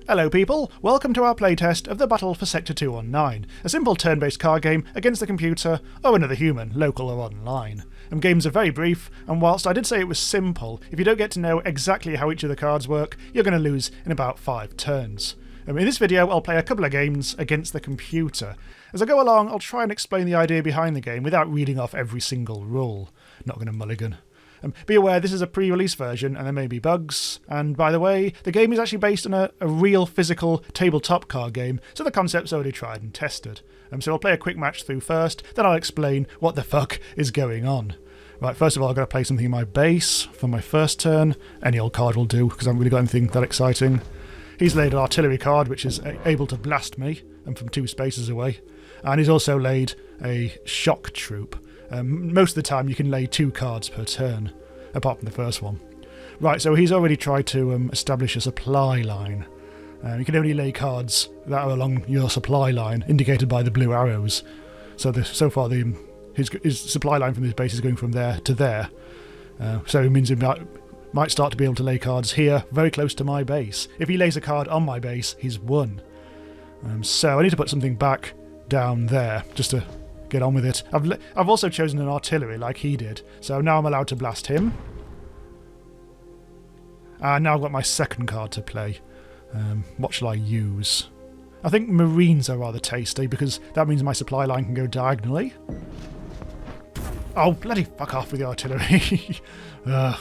Hello people, welcome to our playtest of the Battle for Sector 219, a simple turn-based card game against the computer or another human, local or online. Games are very brief, and whilst I did say it was simple, if you don't get to know exactly how each of the cards work, you're going to lose in about 5 turns. In this video I'll play a couple of games against the computer. As I go along I'll try and explain the idea behind the game without reading off every single rule. Not going to mulligan. Be aware this is a pre-release version and there may be bugs, and by the way, the game is actually based on a real physical tabletop card game, so the concept's already tried and tested. So I'll play a quick match through first, then I'll explain what the fuck is going on. Right, first of all I've got to play something in my base for my first turn. Any old card will do, because I haven't really got anything that exciting. He's laid an artillery card which is able to blast me, from 2 spaces away, and he's also laid a shock troop. Most of the time you can lay 2 cards per turn, apart from the first one. Right, so he's already tried to establish a supply line. You can only lay cards that are along your supply line, indicated by the blue arrows. So so far his supply line from his base is going from there to there. So it means he might start to be able to lay cards here, very close to my base. If he lays a card on my base, he's won. So I need to put something back down there, just to get on with it. I've also chosen an artillery like he did, so now I'm allowed to blast him. And now I've got my second card to play. What shall I use? I think Marines are rather tasty, because that means my supply line can go diagonally. Oh, bloody fuck off with the artillery. Ugh.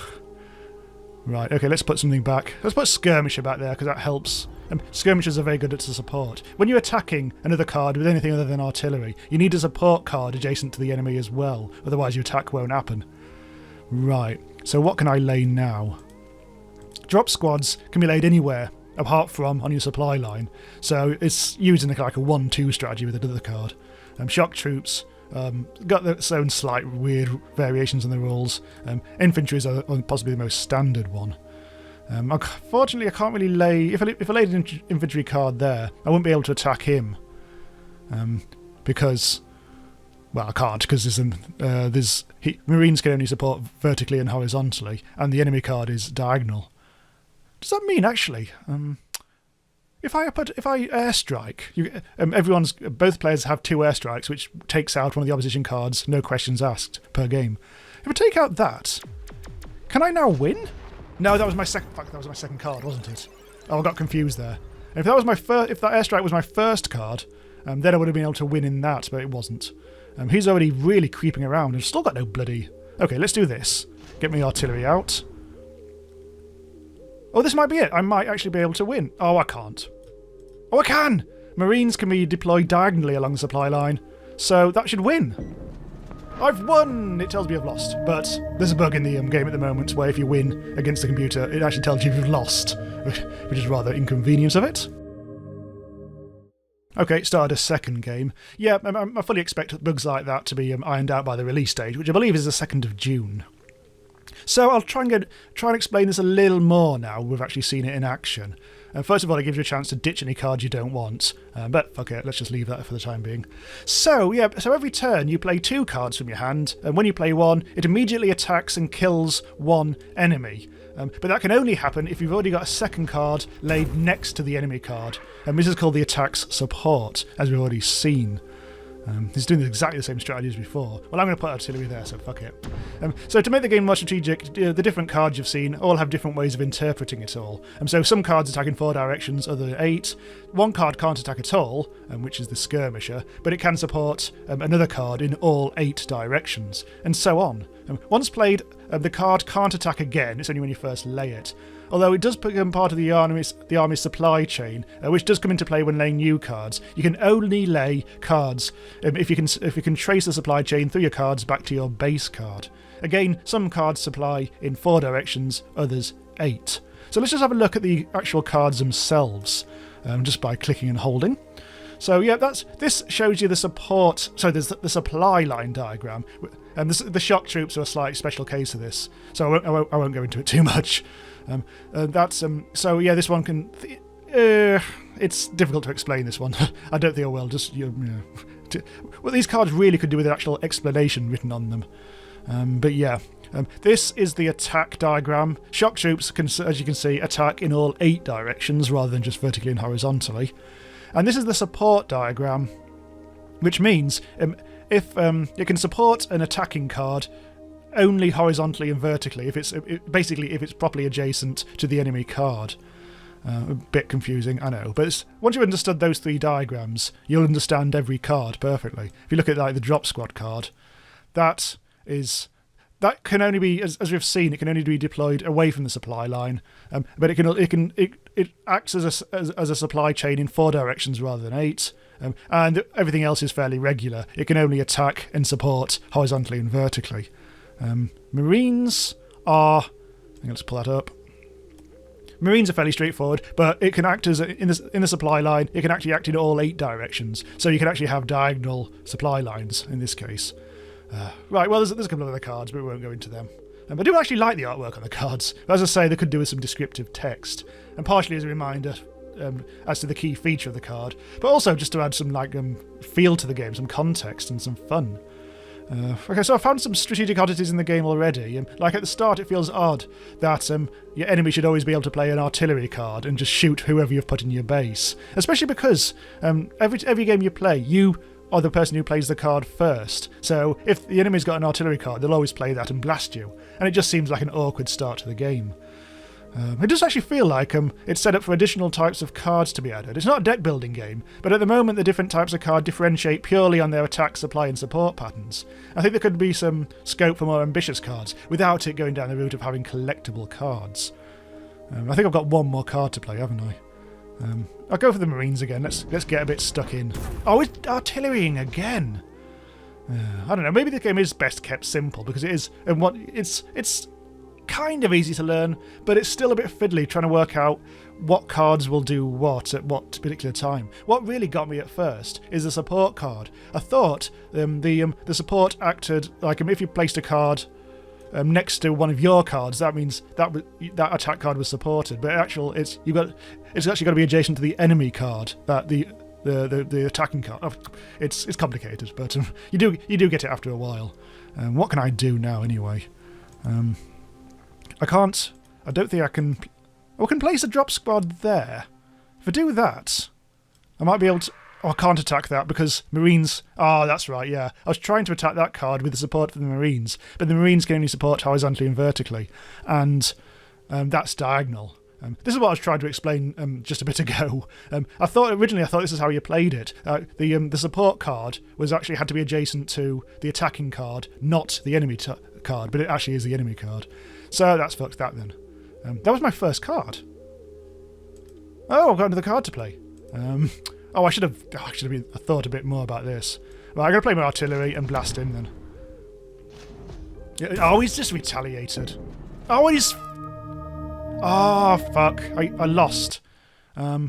Right, okay, let's put something back. Let's put Skirmisher back there, because that helps. Skirmishers are very good at support. When you're attacking another card with anything other than artillery, you need a support card adjacent to the enemy as well, otherwise your attack won't happen. Right, so what can I lay now? Drop squads can be laid anywhere, apart from on your supply line, so it's using like a 1-2 strategy with another card. Shock troops, got its own slight weird variations in the rules. Infantry is possibly the most standard one. Unfortunately, I can't really lay... If I laid an infantry card there, I wouldn't be able to attack him. Because... Well, I can't, because Marines can only support vertically and horizontally, and the enemy card is diagonal. Does that mean, actually... If I airstrike, both players have 2 airstrikes, which takes out one of the opposition cards, no questions asked, per game. If I take out that, can I now win? No, that was my second. Fuck, that was my second card, wasn't it? Oh, I got confused there. If that was if that airstrike was my first card, then I would have been able to win in that, but it wasn't. He's already really creeping around and still got no bloody. Okay, let's do this. Get my artillery out. Oh, this might be it. I might actually be able to win. Oh, I can't. Oh, I can! Marines can be deployed diagonally along the supply line, so that should win. I've won! It tells me I've lost, but there's a bug in the game at the moment where if you win against the computer, it actually tells you you've lost, which is rather inconvenience of it. Okay, started a second game. Yeah, I fully expect bugs like that to be ironed out by the release date, which I believe is the 2nd of June. So I'll try and explain this a little more now we've actually seen it in action. First of all, it gives you a chance to ditch any cards you don't want, but fuck it, let's just leave that for the time being. So yeah, so every turn you play 2 cards from your hand, and when you play one, it immediately attacks and kills one enemy. But that can only happen if you've already got a second card laid next to the enemy card, and this is called the attack's support, as we've already seen. He's doing exactly the same strategy as before. Well, I'm going to put artillery there, so fuck it. So to make the game more strategic, the different cards you've seen all have different ways of interpreting it all. So some cards attack in 4 directions, other 8. One card can't attack at all, which is the Skirmisher, but it can support another card in all 8 directions, and so on. Once played, the card can't attack again, it's only when you first lay it. Although it does become part of the army's supply chain, which does come into play when laying new cards. You can only lay cards if you can trace the supply chain through your cards back to your base card. Again, some cards supply in 4 directions, others 8. So let's just have a look at the actual cards themselves, just by clicking and holding. So yeah, this shows you the support. So there's the supply line diagram, and the shock troops are a slight special case of this. So I won't go into it too much. So yeah, this one can. It's difficult to explain this one. I don't think I will. Just well, these cards really could do with an actual explanation written on them. But yeah, This is the attack diagram. Shock troops can, as you can see, attack in all 8 directions rather than just vertically and horizontally. And this is the support diagram, which means if it can support an attacking card only horizontally and vertically, if it's basically if it's properly adjacent to the enemy card. A bit confusing, I know, but once you've understood those 3 diagrams, you'll understand every card perfectly. If you look at like the drop squad card, that can only be, as we've seen, it can only be deployed away from the supply line, but it acts as a supply chain in 4 directions rather than 8, and everything else is fairly regular. It can only attack and support horizontally and vertically. Marines are, let's pull that up. Marines are fairly straightforward, but it can act as in the supply line. It can actually act in all 8 directions, so you can actually have diagonal supply lines in this case. Right, well, there's a couple of other cards, but we won't go into them. I do actually like the artwork on the cards. As I say, they could do with some descriptive text, and partially as a reminder as to the key feature of the card, but also just to add some feel to the game, some context and some fun. Okay, so I found some strategic oddities in the game already. Like at the start, it feels odd that your enemy should always be able to play an artillery card and just shoot whoever you've put in your base. Especially because every game you play, you are the person who plays the card first. So if the enemy's got an artillery card, they'll always play that and blast you. And it just seems like an awkward start to the game. It does actually feel like it's set up for additional types of cards to be added. It's not a deck building game, but at the moment the different types of card differentiate purely on their attack, supply and support patterns. I think there could be some scope for more ambitious cards without it going down the route of having collectible cards. I think I've got one more card to play, haven't I? I'll go for the Marines again. Let's get a bit stuck in. Oh, it's artillerying again. I don't know. Maybe the game is best kept simple because it is, and it's kind of easy to learn, but it's still a bit fiddly trying to work out what cards will do what at what particular time. What really got me at first is the support card. I thought the support acted like if you placed a card next to one of your cards, that means that attack card was supported. But it's actually got to be adjacent to the enemy card, that the attacking card. Oh, it's complicated, but you do get it after a while. What can I do now anyway? I don't think I can... I can place a drop squad there. If I do that, I might be able to... Oh, I can't attack that because Marines... Oh, that's right, yeah. I was trying to attack that card with the support for the Marines, but the Marines can only support horizontally and vertically, and that's diagonal. This is what I was trying to explain just a bit ago. Originally I thought this is how you played it. The support card actually had to be adjacent to the attacking card, not the enemy card, but it actually is the enemy card. So that's fucked that then. That was my first card. Oh, I've got another card to play. I should have thought a bit more about this. Right, I'm going to play my artillery and blast him then. Oh, he's just retaliated. Oh, he's... Oh, fuck. I lost.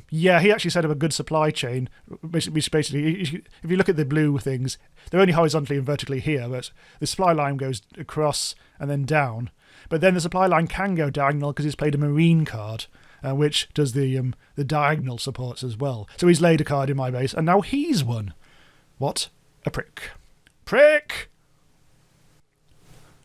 Yeah, he actually set up a good supply chain, which basically, if you look at the blue things, they're only horizontally and vertically here, but the supply line goes across and then down. But then the supply line can go diagonal because he's played a Marine card, which does the diagonal supports as well. So he's laid a card in my base, and now he's won. What a prick. Prick!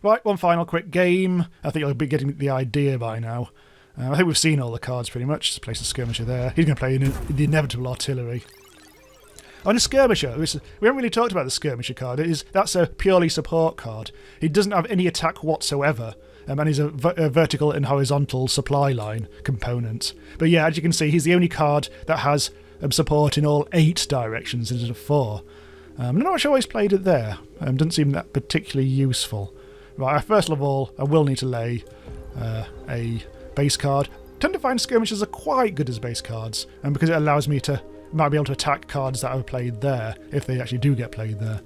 Right, one final quick game. I think you'll be getting the idea by now. I think we've seen all the cards pretty much. Just place a skirmisher there. He's going to play the inevitable artillery. On a skirmisher, we haven't really talked about the skirmisher card. That's a purely support card. He doesn't have any attack whatsoever, and he's a vertical and horizontal supply line component. But yeah, as you can see, he's the only card that has support in all 8 directions instead of 4. I'm not sure why he's played it there. Doesn't seem that particularly useful. Right, first of all, I will need to lay a base card. I tend to find skirmishers are quite good as base cards, because it allows me to might be able to attack cards that are played there, if they actually do get played there.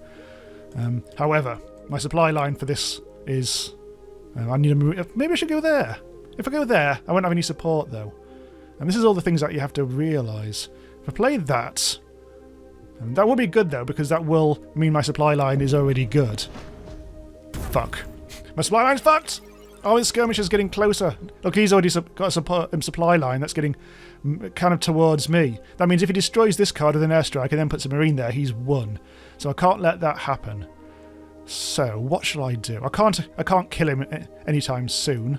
However, my supply line for this is... I need a... Maybe I should go there. If I go there, I won't have any support, though. And this is all the things that you have to realise. If I play that... that will be good, though, because that will mean my supply line is already good. Fuck. My supply line's fucked! Oh, the skirmisher's getting closer. Look, he's already got a supply line that's getting kind of towards me. That means if he destroys this card with an airstrike and then puts a marine there, he's won. So I can't let that happen. So, what shall I do? I can't kill him anytime soon.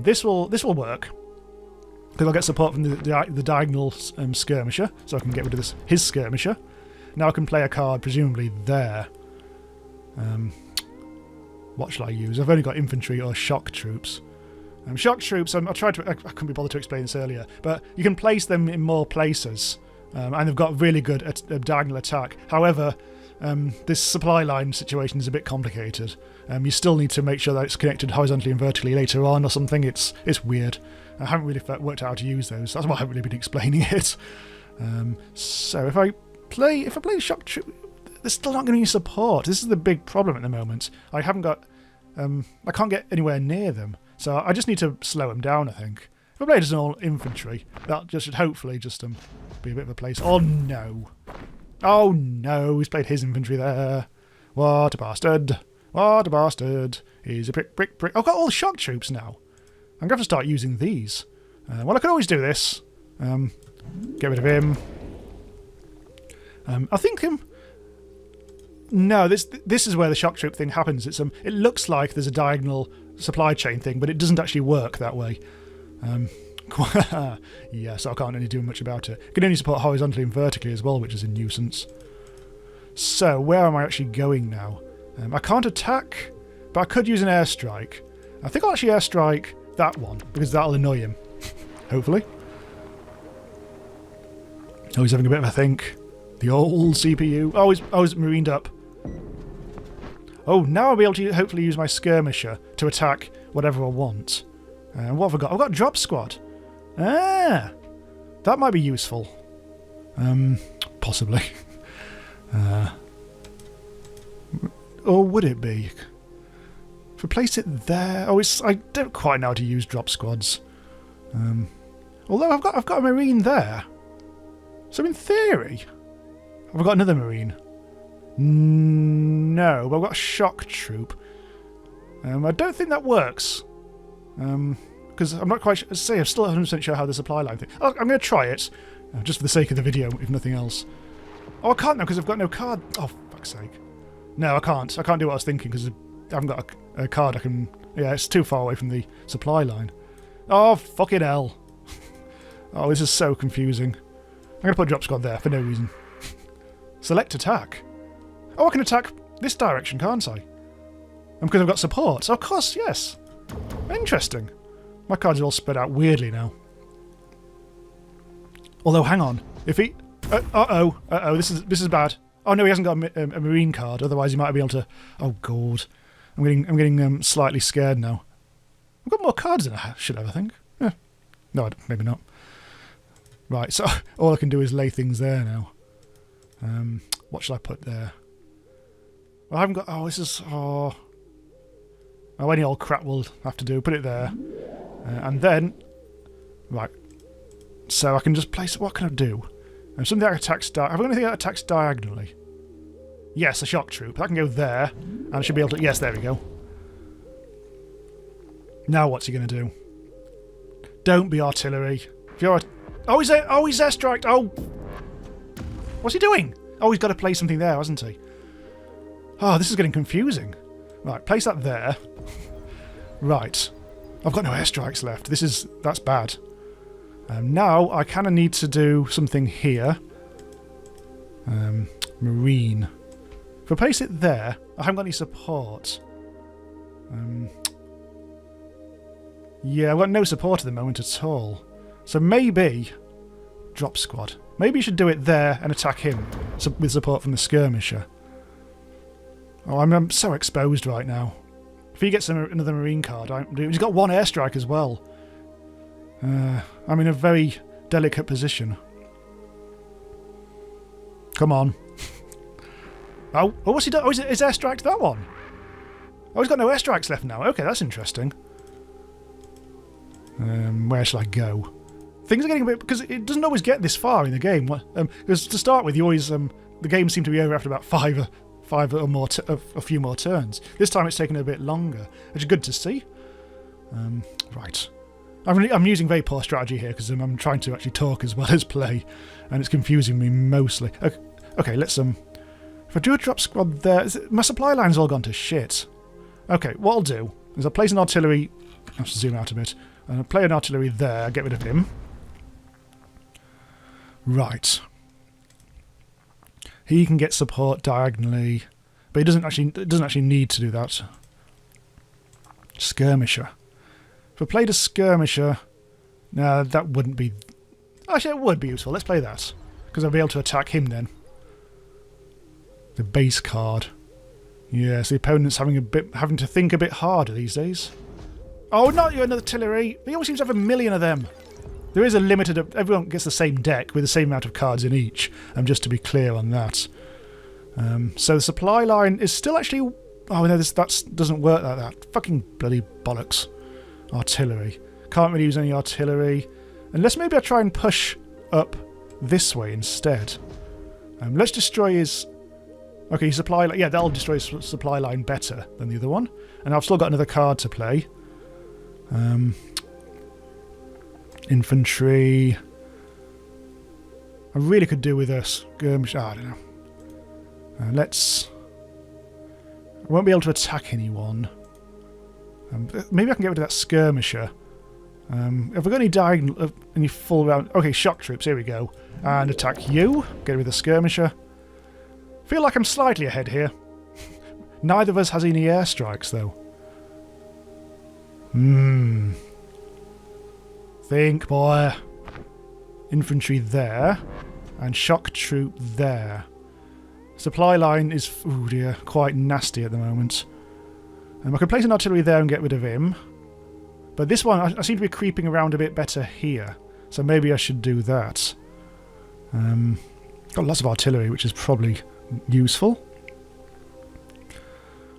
This will work. Because I'll get support from the diagonal skirmisher, so I can get rid of his skirmisher. Now I can play a card, presumably there. What shall I use? I've only got infantry or shock troops. Shock troops, I couldn't be bothered to explain this earlier, but you can place them in more places, and they've got really good diagonal attack. However, this supply line situation is a bit complicated. You still need to make sure that it's connected horizontally and vertically later on or something. It's weird. I haven't really worked out how to use those. That's why I haven't really been explaining it. So if I play shock troop, they're still not going to use support. This is the big problem at the moment. I haven't got. I can't get anywhere near them. So I just need to slow them down, I think. If I played as an all infantry, that should hopefully just be a bit of a place. Oh no. Oh no, he's played his infantry there. What a bastard. What a bastard. He's a prick. I've got all the shock troops now. I'm going to have to start using these. Well, I could always do this. Get rid of him. I think no, this is where the shock troop thing happens. It looks like there's a diagonal supply chain thing, but it doesn't actually work that way. Yeah, so I can't really do much about it. I can only support horizontally and vertically as well, which is a nuisance. So, where am I actually going now? I can't attack, but I could use an airstrike. I think I'll actually airstrike that one, because that'll annoy him. Hopefully. Oh, he's having a bit of a think. The old CPU. Oh, he's marined up. Oh, now I'll be able to hopefully use my skirmisher to attack whatever I want. What have I got? I've got a drop squad. Ah! That might be useful. Possibly. Or would it be? If I place it there... Oh, I don't quite know how to use drop squads. Although I've got a marine there. So in theory... Have I got another marine? No, but I've got a shock troop. I don't think that works. Because I'm not quite sure. Say, I'm still 100% sure how the supply line thing... I'm going to try it. Just for the sake of the video, if nothing else. Oh, I can't now because I've got no card. Oh, fuck's sake. No, I can't. I can't do what I was thinking because I haven't got a card I can... Yeah, it's too far away from the supply line. Oh, fucking hell. Oh, this is so confusing. I'm going to put a drop squad there for no reason. Select attack. Oh, I can attack this direction, can't I? And because I've got support. So of course, yes. Interesting. My cards are all spread out weirdly now. Although, hang on. If he... Uh-oh. This is bad. Oh, no, he hasn't got a marine card. Otherwise, he might be able to... Oh, God. I'm getting slightly scared now. I've got more cards than I should have, I think. No, maybe not. Right, so all I can do is lay things there now. What shall I put there? Well, I haven't got... Oh, this is... Oh, any old crap will have to do. Put it there. And then... Right. So I can just place... What can I do? Something that attacks... Have I got anything that attacks diagonally? Yes, a shock troop. I can go there. And I should be able to... Yes, there we go. Now what's he going to do? Don't be artillery. If you're... Oh, he's airstriked. Oh! What's he doing? Oh, he's got to place something there, hasn't he? Oh, this is getting confusing. Right, place that there. Right. I've got no airstrikes left. That's bad. Now, I kind of need to do something here. Marine. If I place it there, I haven't got any support. Yeah, I've got no support at the moment at all. So maybe... Drop squad. Maybe you should do it there and attack him with support from the skirmisher. Oh, I'm so exposed right now. If he gets another marine card, he's got one airstrike as well. I'm in a very delicate position. Come on. Oh, what's he done? Oh, he's airstriked that one. Oh, he's got no airstrikes left now. Okay, that's interesting. Where shall I go? Things are getting a bit... Because it doesn't always get this far in the game. Because to start with, you always... the game seemed to be over after about five or more... a few more turns. This time it's taken a bit longer, which is good to see. Right. I'm using very poor strategy here because I'm trying to actually talk as well as play, and it's confusing me mostly. Okay, let's... If If I do a drop squad there... My supply line's all gone to shit. Okay, what I'll do is I'll place an artillery... I have to zoom out a bit. And I'll play an artillery there, get rid of him. Right. He can get support diagonally, but it doesn't actually need to do that. Skirmisher. If I played a skirmisher, no, that wouldn't be... Actually, it would be useful. Let's play that, because I'll be able to attack him then. The base card. Yes, the opponent's having to think a bit harder these days. Oh, not you, another artillery! He always seems to have a million of them. There is a limited... Everyone gets the same deck with the same amount of cards in each. Just to be clear on that. So the supply line is still actually... Oh no, that doesn't work like that. Fucking bloody bollocks. Artillery. Can't really use any artillery. Unless maybe I try and push up this way instead. Let's destroy his... Okay, supply... Yeah, that'll destroy his supply line better than the other one. And I've still got another card to play. Infantry. I really could do with a skirmish. I don't know. Let's... I won't be able to attack anyone. Maybe I can get rid of that skirmisher. Have we got any diagonal... any full round... Okay, shock troops, here we go. And attack you. Get rid of the skirmisher. Feel like I'm slightly ahead here. Neither of us has any airstrikes, though. Think, boy. Infantry there. And shock troop there. Supply line is, oh dear, quite nasty at the moment. I can place an artillery there and get rid of him. But this one, I seem to be creeping around a bit better here. So maybe I should do that. Got lots of artillery, which is probably useful.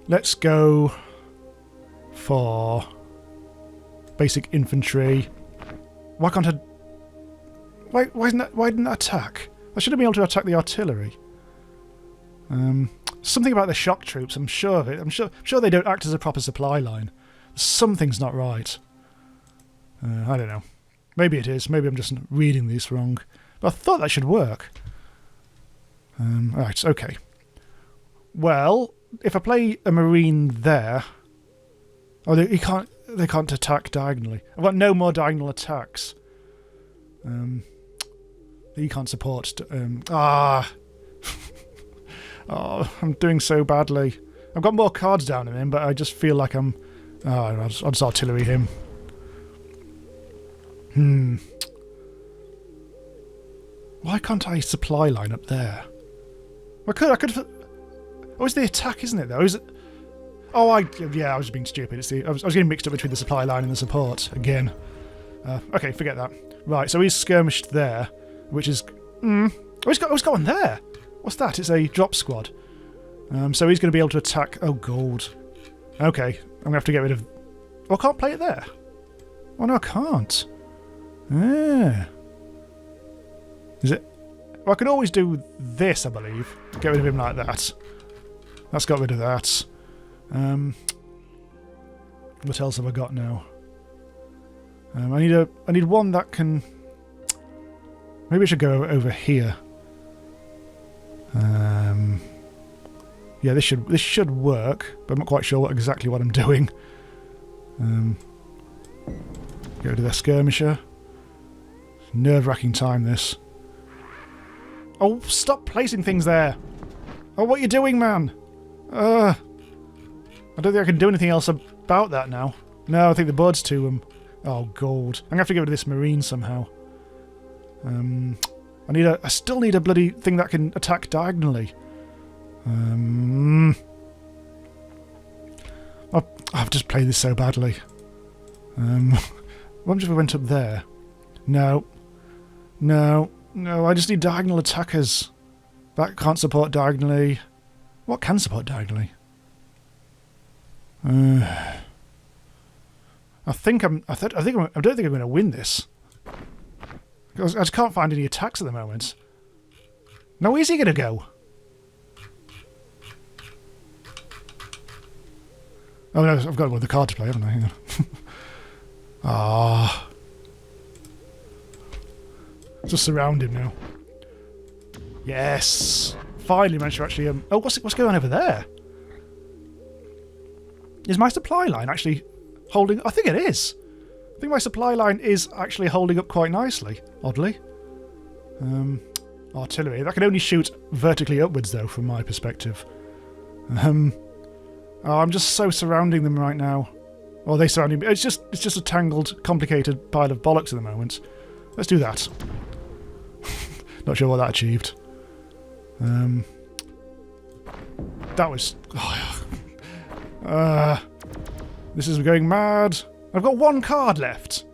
Let's go for basic infantry. Why can't I... Why didn't that attack? I should have been able to attack the artillery. Something about the shock troops, I'm sure of it. I'm sure they don't act as a proper supply line. Something's not right. I don't know. Maybe it is. Maybe I'm just reading these wrong. But I thought that should work. Right, okay. Well, if I play a marine there... Oh, they can't attack diagonally. I've got no more diagonal attacks. He can't support... Oh, I'm doing so badly. I've got more cards down in him, but I just feel like I'm... Oh, I'll just artillery him. Why can't I supply line up there? I could... Oh, it's the attack, isn't it, though? Is it... Oh, I was being stupid. It's I was getting mixed up between the supply line and the support, again. Okay, forget that. Right, so he's skirmished there, which is... Oh, he's got one there! What's that? It's a drop squad. So he's going to be able to attack... Oh, gold. Okay, I'm going to have to get rid of... Oh, I can't play it there. Oh, no, I can't. Is it... Well, I can always do this, I believe. Get rid of him like that. That's got rid of that. What else have I got now? I need one that can... Maybe I should go over here. Yeah, this should work, but I'm not quite sure exactly what I'm doing. Go to the skirmisher. Nerve-wracking time, this. Oh, stop placing things there! Oh, what are you doing, man? I don't think I can do anything else about that now. No, I think the board's too... Oh, gold. I'm going to have to get rid of this marine somehow. I still need a bloody thing that can attack diagonally. I've just played this so badly. What if we went up there? No. No. No, I just need diagonal attackers. That can't support diagonally. What can support diagonally? I don't think I'm going to win this. I just can't find any attacks at the moment. Now, where's he going to go? Oh no, I've got one of the card to play, haven't I? Hang on. Ah. Just surround him now. Yes! finally managed to actually... oh, what's going on over there? Is my supply line actually holding... I think it is. I think my supply line is actually holding up quite nicely, oddly. Artillery. That can only shoot vertically upwards, though, from my perspective. Oh, I'm just so surrounding them right now. Or they surrounding me. It's just a tangled, complicated pile of bollocks at the moment. Let's do that. Not sure what that achieved. That was... this is going mad. I've got one card left.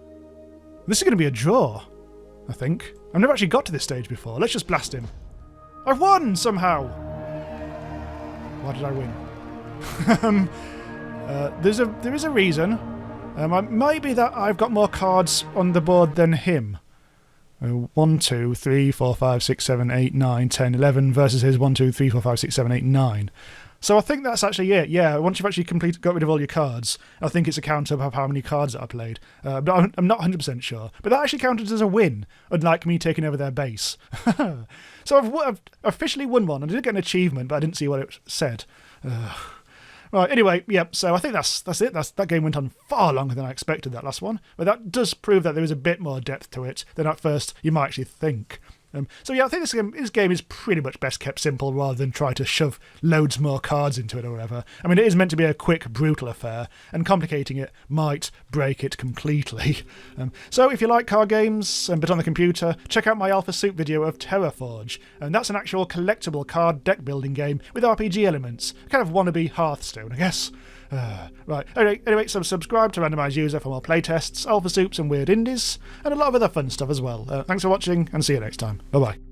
This is going to be a draw, I think. I've never actually got to this stage before. Let's just blast him. I've won somehow. Why did I win? There is a reason. It might be that I've got more cards on the board than him. 1, 2, 3, 4, 5, 6, 7, 8, 9, 10, 11 versus his 1, 2, 3, 4, 5, 6, 7, 8, 9. So I think that's actually it. Yeah, once you've actually got rid of all your cards, I think it's a count of how many cards that I played. But I'm not 100% sure. But that actually counted as a win, unlike me taking over their base. So I've officially won one. I did get an achievement, but I didn't see what it said. Right, anyway, yep, so I think that's it. That game went on far longer than I expected, that last one. But that does prove that there is a bit more depth to it than at first you might actually think. So yeah, I think this game is pretty much best kept simple rather than try to shove loads more cards into it or whatever. I mean, it is meant to be a quick, brutal affair, and complicating it might break it completely. So if you like card games, but on the computer, check out my Alpha Soup video of Terraforge. And that's an actual collectible card deck building game with RPG elements. Kind of wannabe Hearthstone, I guess. Right, anyway, so subscribe to Randomise User for more playtests, Alpha Soups and weird indies, and a lot of other fun stuff as well. Thanks for watching, and see you next time. Bye-bye.